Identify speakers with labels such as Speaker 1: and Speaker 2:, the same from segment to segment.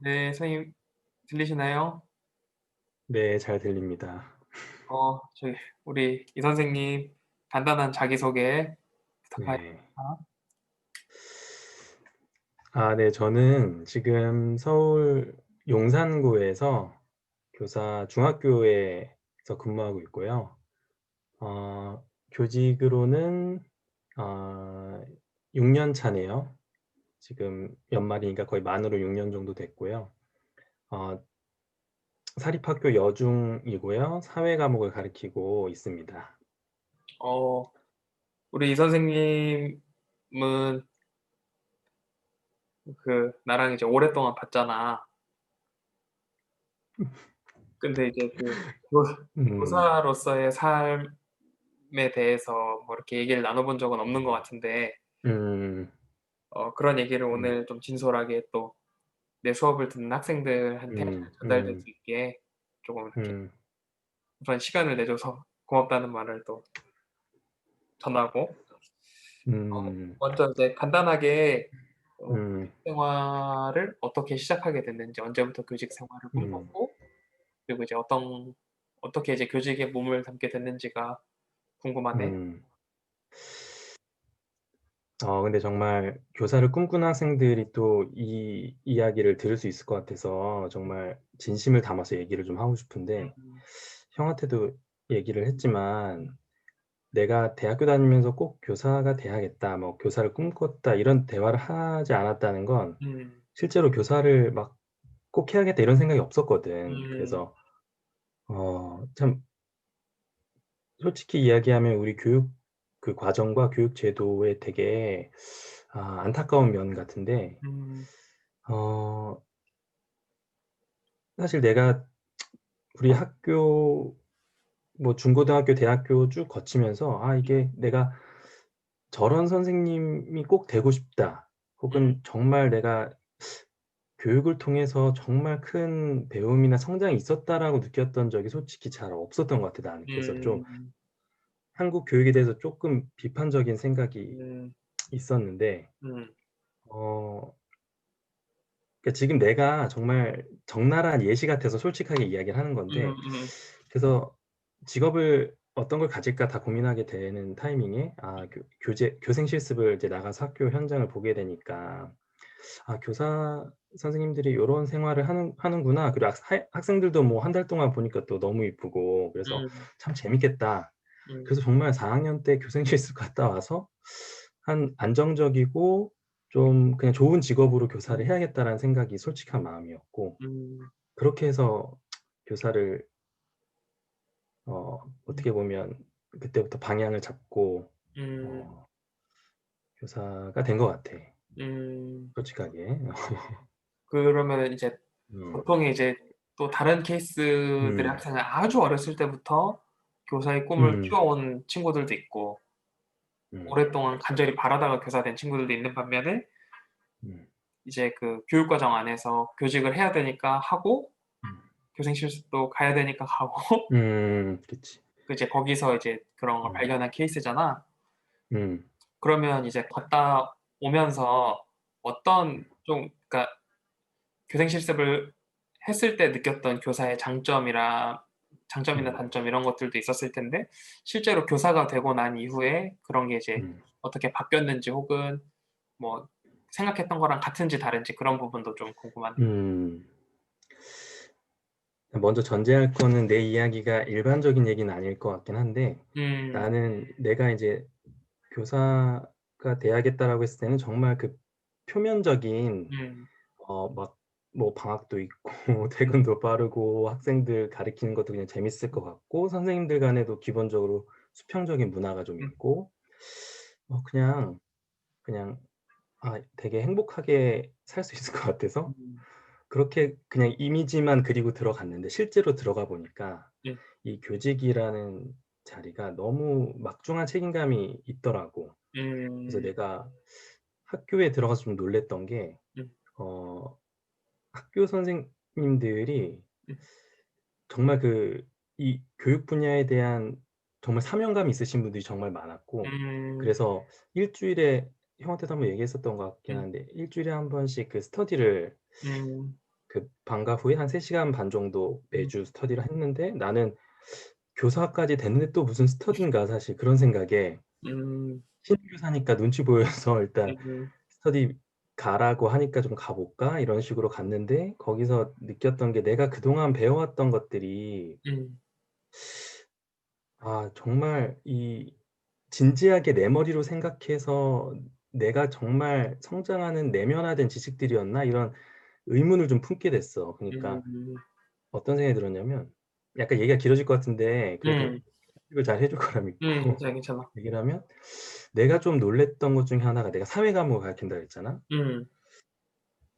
Speaker 1: 네, 선생님 들리시나요?
Speaker 2: 네, 잘 들립니다.
Speaker 1: 저희 우리 이 선생님 간단한 자기소개
Speaker 2: 네.
Speaker 1: 부탁하겠습니다.
Speaker 2: 네. 저는 지금 서울 용산구에서 중학교에서 근무하고 있고요. 교직으로는 어 6년 차네요. 지금 연말이니까 거의 만으로 6년 정도 됐고요. 어 사립학교 여중이고요. 사회 과목을 가르치고 있습니다.
Speaker 1: 어, 우리 이 선생님은 나랑 이제 오랫동안 봤잖아. 근데 이제 교,
Speaker 2: 음.
Speaker 1: 교사로서의 삶에 대해서 뭐 이렇게 얘기를 나눠본 적은 없는 것 같은데,
Speaker 2: 음.
Speaker 1: 그런 얘기를
Speaker 2: 음.
Speaker 1: 오늘 좀 진솔하게 또 내 수업을 듣는 학생들한테 잘
Speaker 2: 음.
Speaker 1: 전달될
Speaker 2: 음.
Speaker 1: 수 있게 조금 이렇게
Speaker 2: 음.
Speaker 1: 우선 시간을 내줘서 고맙다는 말을 또 전하고,
Speaker 2: 음.
Speaker 1: 먼저 이제 간단하게
Speaker 2: 음.
Speaker 1: 교직 생활을 어떻게 시작하게 됐는지, 언제부터 교직 생활을
Speaker 2: 음.
Speaker 1: 꿈꿨고, 그리고 이제 어떻게 이제 교직에 몸을 담게 됐는지가 궁금하네.
Speaker 2: 음. 근데 정말 교사를 꿈꾸는 학생들이 또 이 이야기를 들을 수 있을 것 같아서 정말 진심을 담아서 얘기를 좀 하고 싶은데,
Speaker 1: 음.
Speaker 2: 형한테도 얘기를 했지만 "내가 대학교 다니면서 꼭 교사가 돼야겠다." 뭐 "교사를 꿈꿨다." 이런 대화를 하지 않았다는 건
Speaker 1: 음.
Speaker 2: 실제로 '교사를 막 꼭 해야겠다.' 이런 생각이 없었거든.
Speaker 1: 음.
Speaker 2: 그래서 참 솔직히 이야기하면 우리 교육 과정과 교육 제도에 되게 안타까운 면 같은데,
Speaker 1: 음.
Speaker 2: 어 사실 내가 우리 학교 뭐 중고등학교, 대학교 쭉 거치면서 이게 '내가 저런 선생님이 꼭 되고 싶다.' 혹은 '정말 내가 교육을 통해서 정말 큰 배움이나 성장이 있었다.'라고 느꼈던 적이 솔직히 잘 없었던 것 같아 나는. 그래서 좀
Speaker 1: 음.
Speaker 2: 한국 교육에 대해서 쪼끔 비판적인 생각이
Speaker 1: 음.
Speaker 2: 있었는데,
Speaker 1: 음.
Speaker 2: 어 그러니까 지금 내가 정말 적나라한 예시 같아서 솔직하게 이야기를 하는 건데,
Speaker 1: 음음.
Speaker 2: 그래서 직업을 어떤 걸 가질까 다 고민하게 되는 타이밍에 교생 실습을 이제 나가서 학교 현장을 보게 되니까 '교사 선생님들이 요런 생활을 하는구나.' 그리고 학생들도 뭐 한 달 동안 보니까 또 너무 이쁘고 그래서
Speaker 1: 음.
Speaker 2: '참 재밌겠다.'
Speaker 1: 음.
Speaker 2: 그래서 정말 4 학년 때 교생 실습 갔다 와서 한 안정적이고 좀 그냥 '좋은 직업으로 교사를
Speaker 1: 음.
Speaker 2: 해야겠다.'라는 생각이 솔직한 마음이었고,
Speaker 1: 음.
Speaker 2: 그렇게 해서 교사를
Speaker 1: 음.
Speaker 2: 어떻게 보면 그때부터 방향을 잡고
Speaker 1: 음.
Speaker 2: 어 교사가 된 것 같아,
Speaker 1: 음.
Speaker 2: 솔직하게.
Speaker 1: 그러면은 이제
Speaker 2: 음.
Speaker 1: 보통 이제 또 다른 케이스들의
Speaker 2: 음.
Speaker 1: 학생은 아주 어렸을 때부터 교사의 꿈을
Speaker 2: 음.
Speaker 1: 키워온 친구들도 있고,
Speaker 2: 음.
Speaker 1: 오랫동안 간절히 바라다가 교사 된 친구들도 있는 반면에,
Speaker 2: 음.
Speaker 1: 이제 교육 과정 안에서 교직을 해야 되니까 하고,
Speaker 2: 음.
Speaker 1: 교생 실습도 가야 되니까 가고,
Speaker 2: 그치.
Speaker 1: 이제 거기서 이제 그런 걸
Speaker 2: 음.
Speaker 1: 발견한 케이스잖아.
Speaker 2: 음.
Speaker 1: 그러면 이제 갔다 오면서 어떤 좀, 그러니까 교생 실습을 했을 때 느꼈던 교사의 장점이나
Speaker 2: 음.
Speaker 1: 단점 이런 것들도 있었을 텐데, 실제로 교사가 되고 난 이후에 그런 게 이제
Speaker 2: 음.
Speaker 1: 어떻게 바뀌었는지, 혹은 뭐 생각했던 거랑 같은지 다른지, 그런 부분도 좀 궁금하네.
Speaker 2: 음. 먼저 전제할 거는 내 이야기가 일반적인 얘기는 아닐 것 같긴 한데,
Speaker 1: 음.
Speaker 2: 나는 내가 이제 '교사가 돼야겠다.'라고 했을 때는 정말 그 표면적인
Speaker 1: 음.
Speaker 2: 막 뭐 방학도 있고 퇴근도 빠르고 학생들 가르치는 것도 그냥 재밌을 것 같고 선생님들 간에도 기본적으로 수평적인 문화가 좀
Speaker 1: 음.
Speaker 2: 있고 그냥 되게 행복하게 살 수 있을 것 같아서
Speaker 1: 음.
Speaker 2: 그렇게 그냥 이미지만 그리고 들어갔는데, 실제로 들어가 보니까
Speaker 1: 음.
Speaker 2: 이 교직이라는 자리가 너무 막중한 책임감이 있더라고. 그래서
Speaker 1: 음.
Speaker 2: 내가 학교에 들어가서 좀 놀랐던 게,
Speaker 1: 음.
Speaker 2: 어 학교 선생님들이
Speaker 1: 음.
Speaker 2: 정말 이 교육 분야에 대한 정말 사명감이 있으신 분들이 정말 많았고,
Speaker 1: 음.
Speaker 2: 그래서 일 주일에 형한테도 한번 얘기했었던 것 같긴
Speaker 1: 음.
Speaker 2: 한데 일 주일에 한 번씩 그 스터디를
Speaker 1: 음.
Speaker 2: 그 방과 후에 한 3시간 반 정도
Speaker 1: 음.
Speaker 2: 매주 스터디를 했는데 나는 교사까지 됐는데 또 무슨 스터디인가 사실 그런 생각에
Speaker 1: 음.
Speaker 2: 신규사니까 눈치 보여서 일단
Speaker 1: 음.
Speaker 2: 스터디 가라고 하니까 좀 가 볼까 이런 식으로 갔는데 거기서 느꼈던 게 내가 그동안 배워왔던 것들이
Speaker 1: 음.
Speaker 2: 정말 이 진지하게 내 머리로 생각해서 '내가 정말 성장하는 내면화된 지식들이었나?' 이런 의문을 좀 품게 됐어. 그니까
Speaker 1: 음.
Speaker 2: 어떤 생각이 들었냐면 약간 얘기가 길어질 것 같은데 그래도
Speaker 1: 음.
Speaker 2: 이걸 잘 해줄 거라 믿고
Speaker 1: 괜찮아, 괜찮아.
Speaker 2: 얘기를 하면 내가 좀 놀랐던 것 중에 하나가 내가 사회 과목을 가르친다 그랬잖아.
Speaker 1: 음.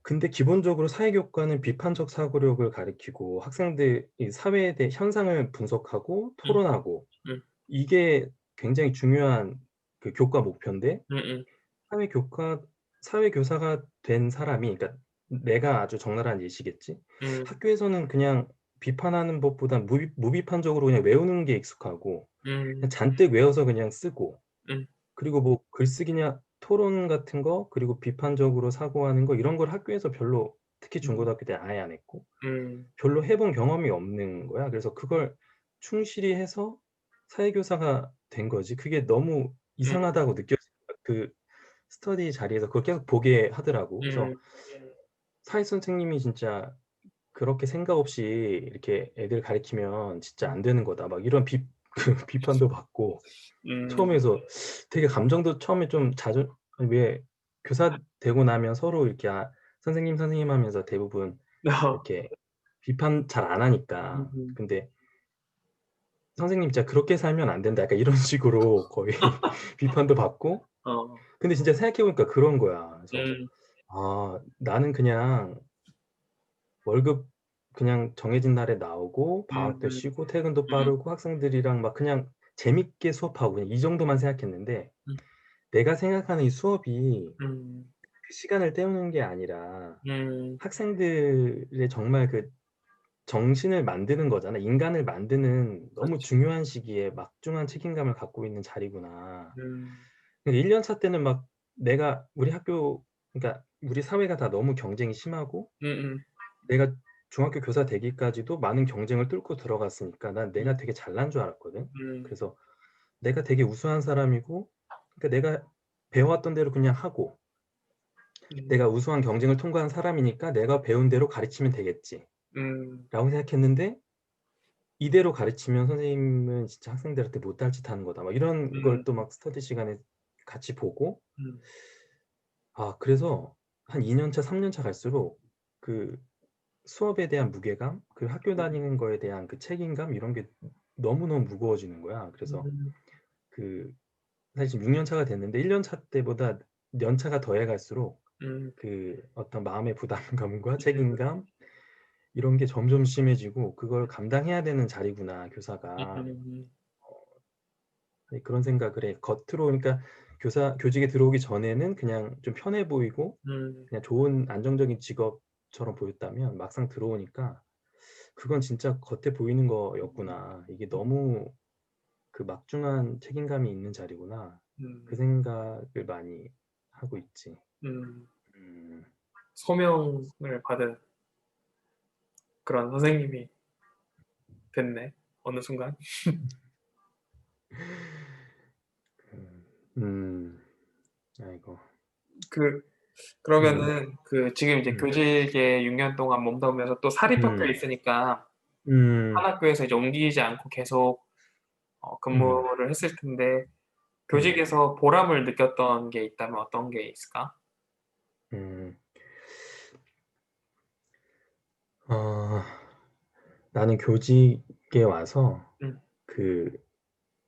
Speaker 2: 근데 기본적으로 사회교과는 비판적 사고력을 가리키고 학생들 이 사회에 대해 현상을 분석하고
Speaker 1: 음.
Speaker 2: 토론하고
Speaker 1: 음.
Speaker 2: 이게 굉장히 중요한 그 교과 목표인데
Speaker 1: 음음.
Speaker 2: 사회교과 사회교사가 된 사람이 그러니까 내가 아주 적나라한 예시겠지.
Speaker 1: 음.
Speaker 2: 학교에서는 그냥 비판하는 법보단 무비판적으로 그냥 외우는 게 익숙하고 그냥
Speaker 1: 음.
Speaker 2: 잔뜩 외워서 그냥 쓰고
Speaker 1: 음.
Speaker 2: 그리고 뭐 글쓰기냐 토론 같은 거 그리고 비판적으로 사고하는 거 이런 걸 학교에서 별로 특히
Speaker 1: 음.
Speaker 2: 중고등학교 때 아예 안 했고
Speaker 1: 음.
Speaker 2: 별로 해본 경험이 없는 거야. 그래서 그걸 충실히 해서 사회교사가 된 거지. 그게 너무
Speaker 1: 음.
Speaker 2: 이상하다고 느껴진 거야. 그 스터디 자리에서 그걸 계속 보게 하더라고. 그래서
Speaker 1: 음.
Speaker 2: 사회 선생님이 진짜 그렇게 생각 없이 이렇게 애들 가르치면 진짜 안 되는 거다. 막 이런 그 비판도 받고
Speaker 1: 음.
Speaker 2: 처음에서 되게 감정도 처음에 좀 아니 왜 교사 되고 나면 서로 이렇게 선생님, 선생님 하면서 대부분
Speaker 1: 어.
Speaker 2: 이렇게 비판 잘 안 하니까.
Speaker 1: 음음.
Speaker 2: 근데 "선생님 진짜 그렇게 살면 안 된다." 약간 이런 식으로 거의 비판도 받고
Speaker 1: 어.
Speaker 2: 근데 진짜 생각해 보니까 그런 거야. 그래서
Speaker 1: 음.
Speaker 2: 나는 그냥 월급 그냥 정해진 날에 나오고 방학 때
Speaker 1: 음음.
Speaker 2: 쉬고 퇴근도
Speaker 1: 음.
Speaker 2: 빠르고 학생들이랑 막 그냥 재밌게 수업하고 그냥 이 정도만 생각했는데
Speaker 1: 음.
Speaker 2: 내가 생각하는 이 수업이
Speaker 1: 음.
Speaker 2: 그 시간을 때우는 게 아니라
Speaker 1: 음.
Speaker 2: 학생들의 정말 그 정신을 만드는 거잖아. 인간을 만드는 너무
Speaker 1: 그렇지.
Speaker 2: 중요한 시기에 막중한 책임감을 갖고 있는 자리구나.
Speaker 1: 음.
Speaker 2: 근데 1년 차 때는 막 내가 우리 학교 그러니까 우리 사회가 다 너무 경쟁이 심하고
Speaker 1: 음음.
Speaker 2: 내가 중학교 교사 되기까지도 많은 경쟁을 뚫고 들어갔으니까 난
Speaker 1: 음.
Speaker 2: 내가 되게 잘난 줄 알았거든.
Speaker 1: 음.
Speaker 2: 그래서 내가 되게 우수한 사람이고 그러니까 내가 배워왔던 대로 그냥 하고
Speaker 1: 음.
Speaker 2: 내가 우수한 경쟁을 통과한 사람이니까 '내가 배운 대로 가르치면 되겠지.'라고
Speaker 1: 음.
Speaker 2: 생각했는데 '이대로 가르치면 선생님은 진짜 학생들한테 못할 짓 하는 거다.' 막 이런 걸 또
Speaker 1: 음.
Speaker 2: 막 스터디 시간에 같이 보고
Speaker 1: 음.
Speaker 2: 그래서 한 2년 차, 3년 차 갈수록 그 수업에 대한 무게감 그리고 학교
Speaker 1: 음.
Speaker 2: 다니는 거에 대한 그 책임감 이런 게 너무너무 무거워지는 거야. 그래서
Speaker 1: 음.
Speaker 2: 그 사실 지금 6년 차가 됐는데 1년 차 때보다 연차가 더해 갈수록
Speaker 1: 음.
Speaker 2: 그 어떤 마음의 부담감과 책임감 이런 게 점점 심해지고 '그걸 감당해야 되는 자리구나 교사가.'
Speaker 1: 음.
Speaker 2: 네 그런 생각을 해. 겉으로 그러니까 교직에 들어오기 전에는 그냥 좀 편해 보이고
Speaker 1: 음.
Speaker 2: 그냥 좋은 안정적인 직업처럼 보였다면 막상 들어오니까 '그건 진짜 겉에 보이는 거였구나. 이게 너무 그 막중한 책임감이 있는 자리구나.' 그
Speaker 1: 음.
Speaker 2: 생각을 많이 하고 있지.
Speaker 1: 음.
Speaker 2: 음.
Speaker 1: 소명을 받은 그런 선생님이 됐네, 어느 순간.
Speaker 2: 음. 음. 아이고.
Speaker 1: 그
Speaker 2: 음.
Speaker 1: 그러면은 지금 이제
Speaker 2: 음.
Speaker 1: 교직에 6년 동안 몸담으면서 또 사립학교에
Speaker 2: 음.
Speaker 1: 있으니까
Speaker 2: 음.
Speaker 1: 한 학교에서 이제 옮기지 않고 계속
Speaker 2: 음.
Speaker 1: 근무를 했을 텐데
Speaker 2: 음.
Speaker 1: 교직에서 보람을 느꼈던 게 있다면 어떤 게 있을까?
Speaker 2: 음. 어 나는 교직에 와서
Speaker 1: 음.
Speaker 2: 그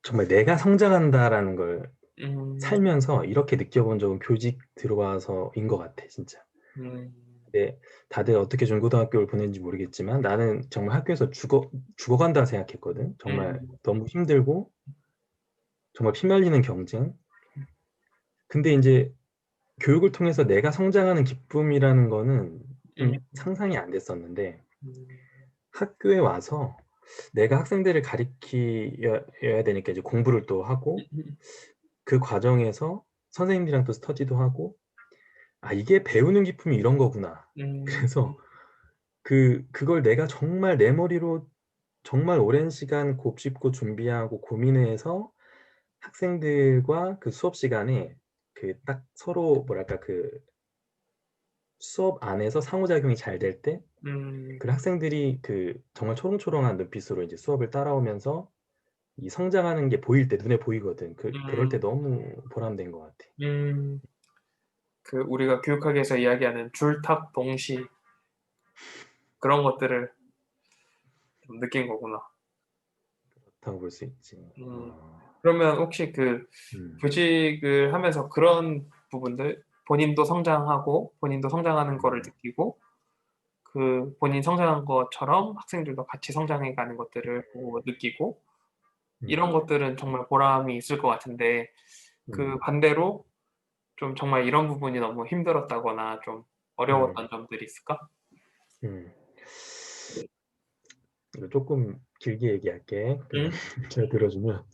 Speaker 2: 정말 '내가 성장한다.'라는 걸
Speaker 1: 음.
Speaker 2: 살면서 이렇게 느껴본 적은 교직 들어와서인 것 같아 진짜.
Speaker 1: 음.
Speaker 2: 근데 다들 어떻게 중고등학교를 보냈는지 모르겠지만 나는 정말 학교에서 죽어간다 생각했거든. 정말
Speaker 1: 음.
Speaker 2: 너무 힘들고 정말 피말리는 경쟁.
Speaker 1: 음.
Speaker 2: 근데 인제 교육을 통해서 내가 성장하는 기쁨이라는 거는 좀
Speaker 1: 음.
Speaker 2: 상상이 안 됐었는데
Speaker 1: 음.
Speaker 2: 학교에 와서 내가 학생들을 가리켜야 되니까 이제 공부를 또 하고
Speaker 1: 음음.
Speaker 2: 그 과정에서 선생님들이랑 또 스터디도 하고 '아 이게 배우는 기쁨이 이런 거구나.'
Speaker 1: 음.
Speaker 2: 그래서 그걸 내가 정말 내 머리로 정말 오랜 시간 곱씹고 준비하고 고민해서 학생들과 그 수업 시간에 그 딱 서로 뭐랄까 수업 안에서 상호작용이 잘 될 때
Speaker 1: 음.
Speaker 2: 그 학생들이 정말 초롱초롱한 눈빛으로 이제 수업을 따라오면서 이 성장하는 게 보일 때 눈에 보이거든. 그럴 때
Speaker 1: 음.
Speaker 2: 너무 보람된 것 같아.
Speaker 1: 음. 그 우리가 교육학에서 이야기하는 줄탁 동시 그런 것들을 좀 느낀 거구나.
Speaker 2: 그렇다고 볼 수 있지.
Speaker 1: 음.
Speaker 2: 어.
Speaker 1: 그러면 혹시 그
Speaker 2: 음.
Speaker 1: 교직을 하면서 그런 부분들 본인도 성장하고 본인도 성장하는 거를
Speaker 2: 음.
Speaker 1: 느끼고 그 본인 성장한 것처럼 학생들도 같이 성장해 가는 것들을 보고 느끼고 이런
Speaker 2: 음.
Speaker 1: 것들은 정말 보람이 있을 것 같은데 그
Speaker 2: 음.
Speaker 1: 반대로 좀 정말 이런 부분이 너무 힘들었다거나 좀
Speaker 2: 음.
Speaker 1: 어려웠던 점들이 있을까?
Speaker 2: 음. 이거 쪼끔 길게 얘기할게.
Speaker 1: 응?
Speaker 2: 잘 들어주면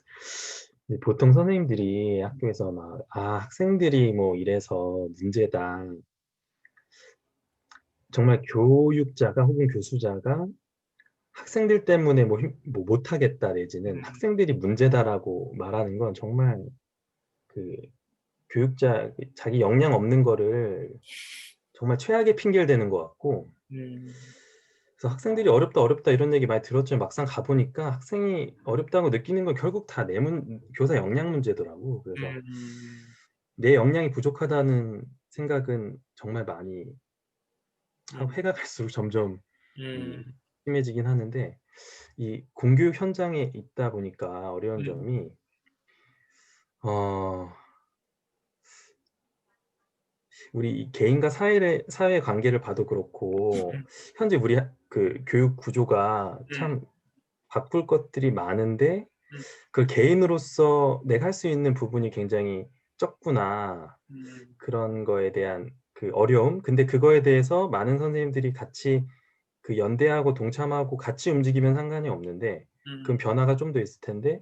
Speaker 2: 이 보통 선생님들이 학교에서 막 "아 학생들이 뭐 이래서 문제다." 정말 교육자가 혹은 교수자가 학생들 때문에 뭐 못하겠다 내지는
Speaker 1: 음.
Speaker 2: 학생들이 문제다라고 말하는 건 정말 그 교육자 자기 역량 없는 거를 정말 최악의 핑계를 대는 것 같고,
Speaker 1: 음.
Speaker 2: 그래서 학생들이 "어렵다, 어렵다." 이런 얘기 많이 들었지만 막상 가 보니까 학생이 어렵다고 느끼는 건 결국 다 교사 역량 문제더라고. 그래서
Speaker 1: 음.
Speaker 2: 내 역량이 부족하다는 생각은 정말 많이 하고
Speaker 1: 음.
Speaker 2: 해가 갈수록 점점 이
Speaker 1: 음.
Speaker 2: 심해지긴 하는데, 이 공교육 현장에 있다 보니까 어려운
Speaker 1: 음.
Speaker 2: 점이 어 우리 이 개인과 사회의 관계를 봐도 그렇고
Speaker 1: 음.
Speaker 2: 현재 우리 교육 구조가
Speaker 1: 음.
Speaker 2: 참 바꿀 것들이 많은데
Speaker 1: 음.
Speaker 2: 그 개인으로서 내가 할 수 있는 부분이 굉장히 적구나.
Speaker 1: 음.
Speaker 2: 그런 거에 대한 어려움. 근데 그거에 대해서 많은 선생님들이 같이 연대하고 동참하고 같이 움직이면 상관이 없는데, 그럼
Speaker 1: 음.
Speaker 2: 변화가 좀 더 있을 텐데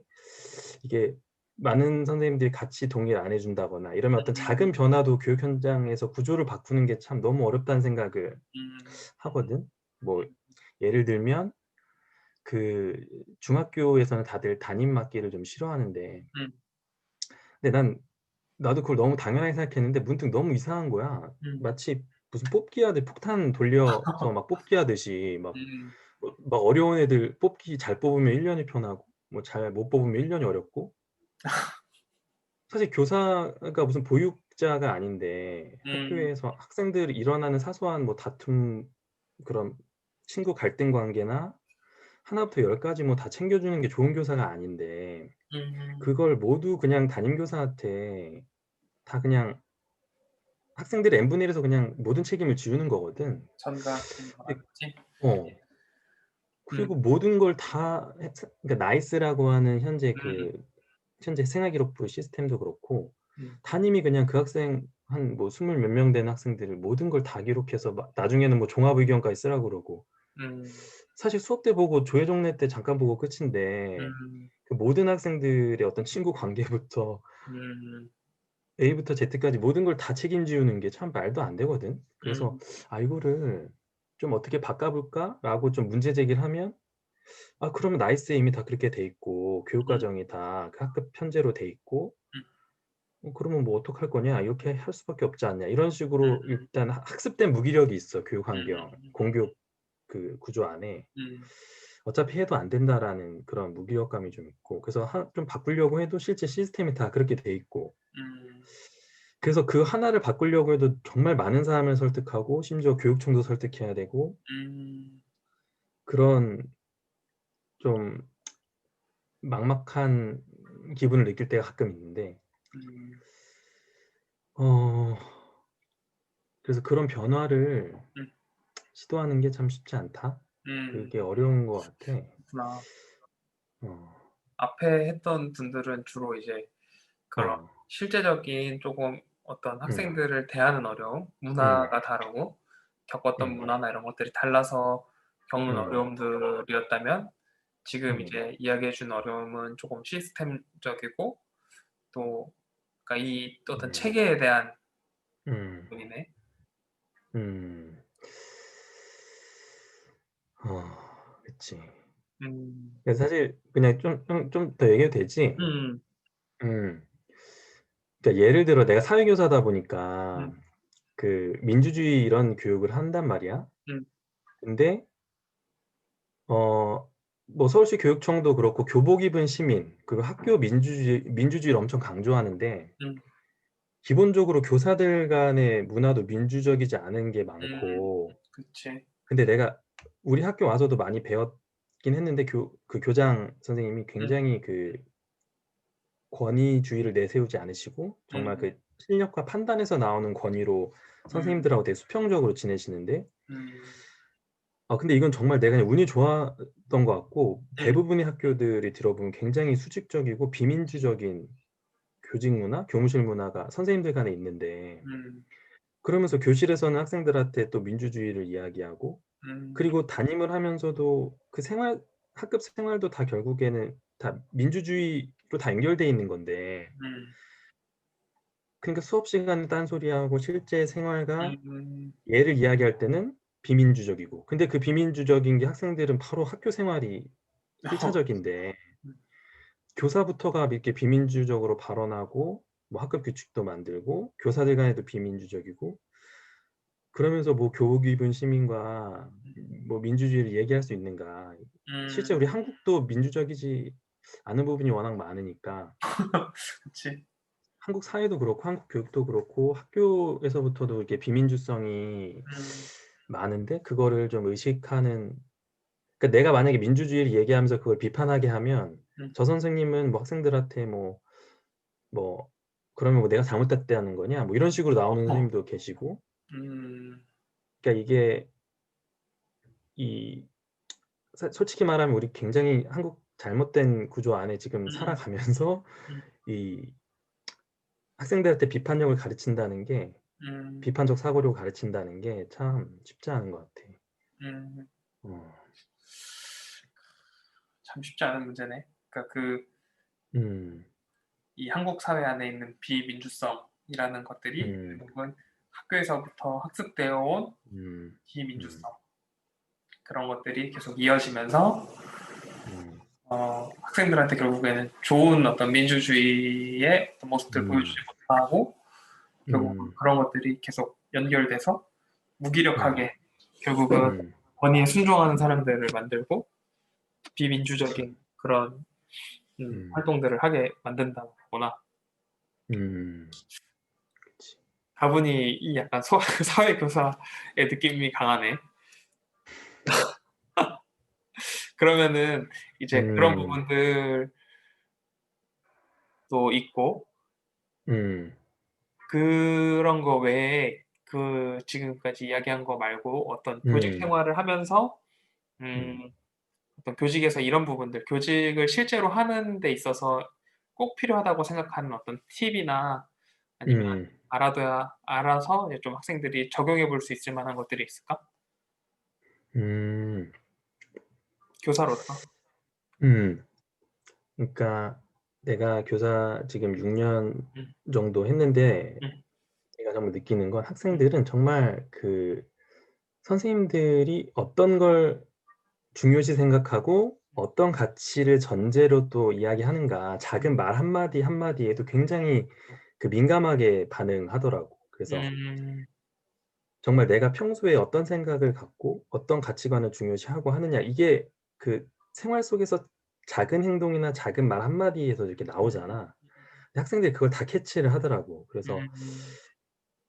Speaker 2: 이게 많은 선생님들이 같이 동의를 안 해 준다거나 이러면 어떤
Speaker 1: 음.
Speaker 2: 작은 변화도 교육 현장에서 구조를 바꾸는 게 참 너무 어렵다는 생각을
Speaker 1: 음.
Speaker 2: 하거든. 뭐 예를 들면 중학교에서는 다들 담임 맡기를 좀 싫어하는데,
Speaker 1: 음.
Speaker 2: 근데 나도 그걸 너무 당연하게 생각했는데 문득 너무 이상한 거야.
Speaker 1: 음.
Speaker 2: 마치 무슨 뽑기 하듯 폭탄 돌려서 막 뽑기 하듯이
Speaker 1: 음.
Speaker 2: 막 어려운 애들 뽑기 잘 뽑으면 1 년이 편하고 뭐 잘 못 뽑으면 1 년이 어렵고. 사실 교사가 무슨 보육자가 아닌데
Speaker 1: 음.
Speaker 2: 학교에서 학생들이 일어나는 사소한 뭐 다툼, 그런 친구 갈등 관계나 하나부터 열까지 뭐 다 챙겨주는 게 좋은 교사가 아닌데,
Speaker 1: 음.
Speaker 2: 그걸 모두 그냥 담임 교사한테 다 그냥 학생들의 n분의 1에서 그냥 모든 책임을 지우는 거거든.
Speaker 1: 전가하는 거라
Speaker 2: 근데
Speaker 1: 그러지?
Speaker 2: 어
Speaker 1: 음.
Speaker 2: 그리고 모든 걸 다 그러니까 나이스라고 하는
Speaker 1: 음.
Speaker 2: 현재 생활기록부 시스템도 그렇고
Speaker 1: 음.
Speaker 2: 담임이 그냥 그 학생 한 뭐 20 몇 명 되는 학생들을 모든 걸 다 기록해서 막 나중에는 뭐 종합 의견까지 쓰라고 그러고,
Speaker 1: 음.
Speaker 2: 사실 수업 때 보고 조회 종례 때 잠깐 보고 끝인데
Speaker 1: 음.
Speaker 2: 그 모든 학생들의 어떤 친구 관계부터
Speaker 1: 음.
Speaker 2: A부터 Z까지 모든 걸 다 책임지우는 게 참 말도 안 되거든. 그래서
Speaker 1: 음.
Speaker 2: '아 이거를 좀 어떻게 바꿔 볼까?'라고 좀 문제 제기를 하면, "아 그러면 나이스에 이미 다 그렇게 돼 있고 교육
Speaker 1: 음.
Speaker 2: 과정이 다 학급 편제로 돼 있고
Speaker 1: 음.
Speaker 2: 그러면 뭐 어떡할 거냐. 이렇게 할 수밖에 없지 않냐." 이런 식으로
Speaker 1: 음.
Speaker 2: 일단 학습된 무기력이 있어, 교육 환경,
Speaker 1: 음.
Speaker 2: 공교육 구조 안에.
Speaker 1: 음.
Speaker 2: '어차피 해도 안 된다.'라는 그런 무기력감이 좀 있고, 그래서 좀 바꾸려고 해도 실제 시스템이 다 그렇게 돼 있고,
Speaker 1: 음.
Speaker 2: 그래서 그 하나를 바꾸려고 해도 정말 많은 사람을 설득하고 심지어 교육청도 설득해야 되고,
Speaker 1: 음.
Speaker 2: 그런 좀 막막한 기분을 느낄 때가 가끔 있는데,
Speaker 1: 음.
Speaker 2: 어 그래서 그런 변화를
Speaker 1: 음.
Speaker 2: 시도하는 게 참 쉽지 않다.
Speaker 1: 음.
Speaker 2: 그게 어려운 것 같아.
Speaker 1: 그렇구나.
Speaker 2: 어.
Speaker 1: 앞에 했던 분들은 주로 이제 그런
Speaker 2: 어.
Speaker 1: 실제적인 쪼금 어떤
Speaker 2: 음.
Speaker 1: 학생들을 대하는 어려움,
Speaker 2: 음.
Speaker 1: 문화가 다르고 겪었던
Speaker 2: 음.
Speaker 1: 문화나 이런 것들이 달라서 겪는
Speaker 2: 음.
Speaker 1: 어려움들이었다면 지금
Speaker 2: 음.
Speaker 1: 이제 이야기해 준 어려움은 쪼금 시스템적이고 또 그러니까 이 어떤
Speaker 2: 음.
Speaker 1: 체계에 대한
Speaker 2: 음.
Speaker 1: 부분이네.
Speaker 2: 음. 그렇지.
Speaker 1: 음.
Speaker 2: 그래서 사실 그냥 좀 더 얘기해도 되지?
Speaker 1: 음.
Speaker 2: 음. 그러니까 예를 들어 내가 사회교사다 보니까
Speaker 1: 음.
Speaker 2: 그 민주주의 이런 교육을 한단 말이야.
Speaker 1: 음.
Speaker 2: 근데 뭐 서울시 교육청도 그렇고 교복 입은 시민 그리고 학교 민주주의를 엄청 강조하는데
Speaker 1: 음.
Speaker 2: 기본적으로 교사들 간의 문화도 민주적이지 않은 게
Speaker 1: 음.
Speaker 2: 많고
Speaker 1: 그치.
Speaker 2: 근데 내가 우리 학교 와서도 많이 배웠긴 했는데 그 교장 선생님이
Speaker 1: 음.
Speaker 2: 굉장히 그 권위주의를 내세우지 않으시고 정말
Speaker 1: 음.
Speaker 2: 그 실력과 판단에서 나오는 권위로
Speaker 1: 음.
Speaker 2: 선생님들하고 되게 수평적으로 지내시는데
Speaker 1: 음.
Speaker 2: 근데 이건 정말 내가 그냥 운이 좋았던 것 같고
Speaker 1: 음.
Speaker 2: 대부분의 학교들이 들어보면 굉장히 수직적이고 비민주적인 교직 문화, 교무실 문화가 선생님들 간에 있는데
Speaker 1: 음.
Speaker 2: 그러면서 교실에서는 학생들한테 또 민주주의를 이야기하고
Speaker 1: 음.
Speaker 2: 그리고 담임을 하면서도 그 학급 생활도 다 결국에는 다 민주주의로 다 연결돼 있는 건데
Speaker 1: 음.
Speaker 2: 그러니까 수업 시간에 딴소리하고 실제 생활과
Speaker 1: 음.
Speaker 2: 예를 이야기할 때는 비민주적이고 근데 그 비민주적인 게 학생들은 바로 학교 생활이
Speaker 1: 어.
Speaker 2: 필차적인데
Speaker 1: 음.
Speaker 2: 교사부터가 이렇게 비민주적으로 발언하고 뭐 학급 규칙도 만들고 교사들 간에도 비민주적이고 그러면서 뭐 교복 입은 시민과 뭐 민주주의를 얘기할 수 있는가. 실제
Speaker 1: 음.
Speaker 2: 우리 한국도 민주적이지 않은 부분이 워낙 많으니까
Speaker 1: 그치.
Speaker 2: 한국 사회도 그렇고 한국 교육도 그렇고 학교에서부터도 이렇게 비민주성이
Speaker 1: 음.
Speaker 2: 많은데 그거를 좀 의식하는 그러니까 내가 만약에 민주주의를 얘기하면서 그걸 비판하게 하면
Speaker 1: 음.
Speaker 2: 저 선생님은 뭐 학생들한테 뭐 "그러면 뭐 내가 잘못됐다는 거냐?" 뭐 이런 식으로 나오는
Speaker 1: 어.
Speaker 2: 선생님도 계시고
Speaker 1: 음.
Speaker 2: 그러니까 이게 이 솔직히 말하면 우리 굉장히 한국 잘못된 구조 안에 지금
Speaker 1: 음음.
Speaker 2: 살아가면서
Speaker 1: 음.
Speaker 2: 이 학생들한테 비판력을 가르친다는 게
Speaker 1: 음.
Speaker 2: 비판적 사고력을 가르친다는 게 참 쉽지 않은 것 같아.
Speaker 1: 음.
Speaker 2: 어.
Speaker 1: 참 쉽지 않은 문제네. 그러니까
Speaker 2: 음.
Speaker 1: 이 한국 사회 안에 있는 비민주성이라는 것들이
Speaker 2: 음.
Speaker 1: 결국은 학교에서부터 학습되어 온
Speaker 2: 음. 음.
Speaker 1: 비민주성 그런 것들이 계속 이어지면서
Speaker 2: 음.
Speaker 1: 학생들한테 결국에는 좋은 어떤 민주주의의 어떤 모습들을 보여주지
Speaker 2: 음.
Speaker 1: 못하고 결국은
Speaker 2: 음.
Speaker 1: 그런 것들이 계속 연결돼서
Speaker 2: 음.
Speaker 1: 무기력하게 결국은
Speaker 2: 음.
Speaker 1: 권위에 순종하는 사람들을 만들고 비민주적인 그런
Speaker 2: 음.
Speaker 1: 활동들을 하게 만든다거나
Speaker 2: 음. 그치.
Speaker 1: 다분히 이 약간 사회교사의 느낌이 강하네. 그러면은 이제 그런
Speaker 2: 음.
Speaker 1: 부분들도 있고
Speaker 2: 음.
Speaker 1: 그런 거 외에 지금까지 이야기한 거 말고 어떤 교직
Speaker 2: 음.
Speaker 1: 생활을 하면서
Speaker 2: 음.
Speaker 1: 어떤 교직에서 이런 부분들, 교직을 실제로 하는 데 있어서 꼭 필요하다고 생각하는 어떤 팁이나 아니면
Speaker 2: 음.
Speaker 1: 알아서 이제 좀 학생들이 적용해 볼 수 있을 만한 것들이 있을까?
Speaker 2: 음.
Speaker 1: 교사로서.
Speaker 2: 음. 그러니까 내가 교사 지금 6년
Speaker 1: 음.
Speaker 2: 정도 했는데
Speaker 1: 음.
Speaker 2: 내가 정말 느끼는 건
Speaker 1: 음.
Speaker 2: 학생들은 정말 그 선생님들이 어떤 걸 중요시 생각하고 어떤 가치를 전제로 또 이야기하는가
Speaker 1: 음.
Speaker 2: 작은 말 한마디 한마디에도 굉장히 그 민감하게 반응하더라고. 그래서
Speaker 1: 음.
Speaker 2: 정말 내가 평소에 어떤 생각을 갖고 어떤 가치관을 중요시하고 하느냐 이게 그 생활 속에서 작은 행동이나 작은 말 한마디에서 이렇게 나오잖아. 근데 학생들이 그걸 다 캐치를 하더라고. 그래서
Speaker 1: 음.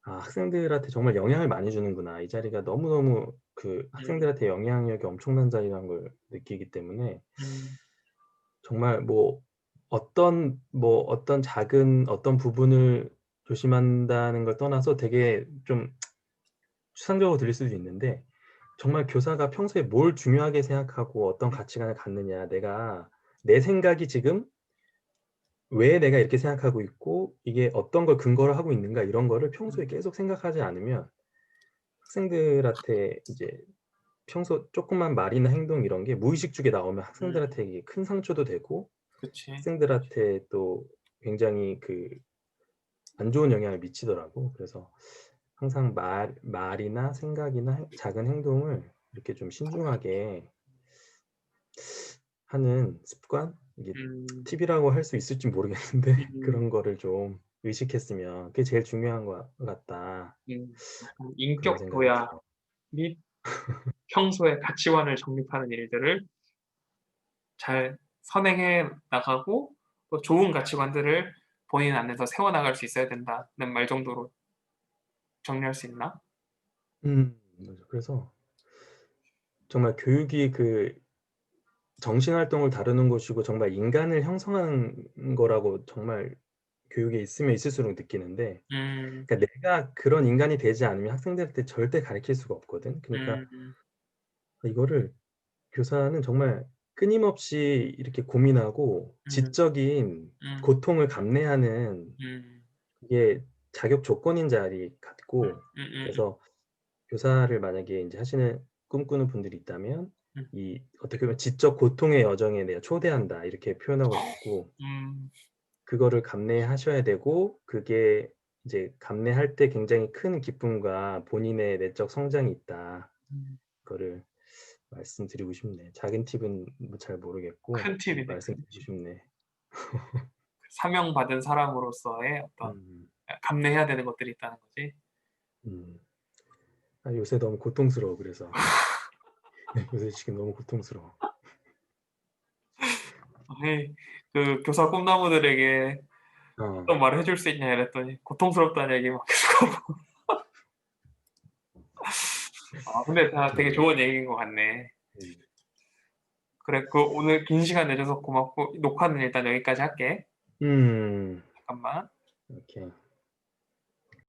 Speaker 2: '아 학생들한테 정말 영향을 많이 주는구나.' 이 자리가 너무너무 그
Speaker 1: 음.
Speaker 2: 학생들한테 영향력이 엄청난 자리라는 걸 느끼기 때문에
Speaker 1: 음.
Speaker 2: 정말 어떤 작은 어떤 부분을 조심한다는 걸 떠나서 되게 좀 추상적으로 들릴 수도 있는데 정말 교사가 평소에 뭘 중요하게 생각하고 어떤 가치관을 갖느냐, 내 생각이 지금 왜 내가 이렇게 생각하고 있고 이게 어떤 걸 근거로 하고 있는가 이런 거를 평소에
Speaker 1: 음.
Speaker 2: 계속 생각하지 않으면 학생들한테 이제 평소 조그만 말이나 행동 이런 게 무의식 중에 나오면
Speaker 1: 음.
Speaker 2: 학생들한테 이게 큰 상처도 되고
Speaker 1: 그치.
Speaker 2: 학생들한테 또 굉장히 그 안 좋은 영향을 미치더라고. 그래서 항상 말이나 생각이나 작은 행동을 이렇게 좀 신중하게 하는 습관? 이게
Speaker 1: 음.
Speaker 2: 팁이라고 할 수 있을지 모르겠는데
Speaker 1: 음.
Speaker 2: 그런 거를 좀 의식했으면 그게 제일 중요한 것 같다.
Speaker 1: 약간
Speaker 2: 그런
Speaker 1: 인격
Speaker 2: 생각이
Speaker 1: 도야
Speaker 2: 들어요.
Speaker 1: 및 평소의 가치관을 정립하는 일들을 잘 선행해 나가고 또 좋은 가치관들을 본인 안에서 세워 나갈 수 있어야 된다는 말 정도로 정리할 수 있나?
Speaker 2: 맞아. 그래서 정말 교육이 그 정신 활동을 다루는 곳이고 정말 인간을 형성하는 거라고 정말 교육에 있으면 있을수록 느끼는데,
Speaker 1: 음.
Speaker 2: 그러니까 내가 그런 인간이 되지 않으면 학생들한테 절대 가르칠 수가 없거든. 그러니까
Speaker 1: 음.
Speaker 2: 이거를 교사는 정말 끊임없이 이렇게 고민하고
Speaker 1: 음.
Speaker 2: 지적인
Speaker 1: 음.
Speaker 2: 고통을 감내하는
Speaker 1: 음.
Speaker 2: 이게 자격 조건인 자리 같고,
Speaker 1: 음음음.
Speaker 2: 그래서 교사를 만약에 인제 하시는 꿈꾸는 분들이 있다면
Speaker 1: 음.
Speaker 2: 이 어떻게 보면 "지적 고통의 여정에 내가 초대한다." 이렇게 표현하고 싶고,
Speaker 1: 음.
Speaker 2: 그거를 감내하셔야 되고 그게 이제 감내할 때 굉장히 큰 기쁨과 본인의 내적 성장이 있다.
Speaker 1: 음.
Speaker 2: 그거를 말씀드리고 싶네. 작은 팁은 뭐 잘 모르겠고
Speaker 1: 큰 팁이네, 큰
Speaker 2: 말씀드리고
Speaker 1: 팁.
Speaker 2: 싶네.
Speaker 1: 사명받은 사람으로서의 어떤
Speaker 2: 음.
Speaker 1: 감내해야 되는 것들이 있다는 거지.
Speaker 2: 음. 요새 너무 고통스러워 그래서. 네, 요새 지금 너무 고통스러워.
Speaker 1: 아이 그 교사 꿈나무들에게
Speaker 2: 어.
Speaker 1: 어떤 말을 해줄 수 있냐 이랬더니 고통스럽다는 얘기만 계속하고. 근데 다 되게
Speaker 2: 음.
Speaker 1: 좋은 얘기인 것 같네.
Speaker 2: 음.
Speaker 1: 그래, 그 오늘 긴 시간 내줘서 고맙고 녹화는 일단 여기까지 할게.
Speaker 2: 음.
Speaker 1: 잠깐만.
Speaker 2: 오케이.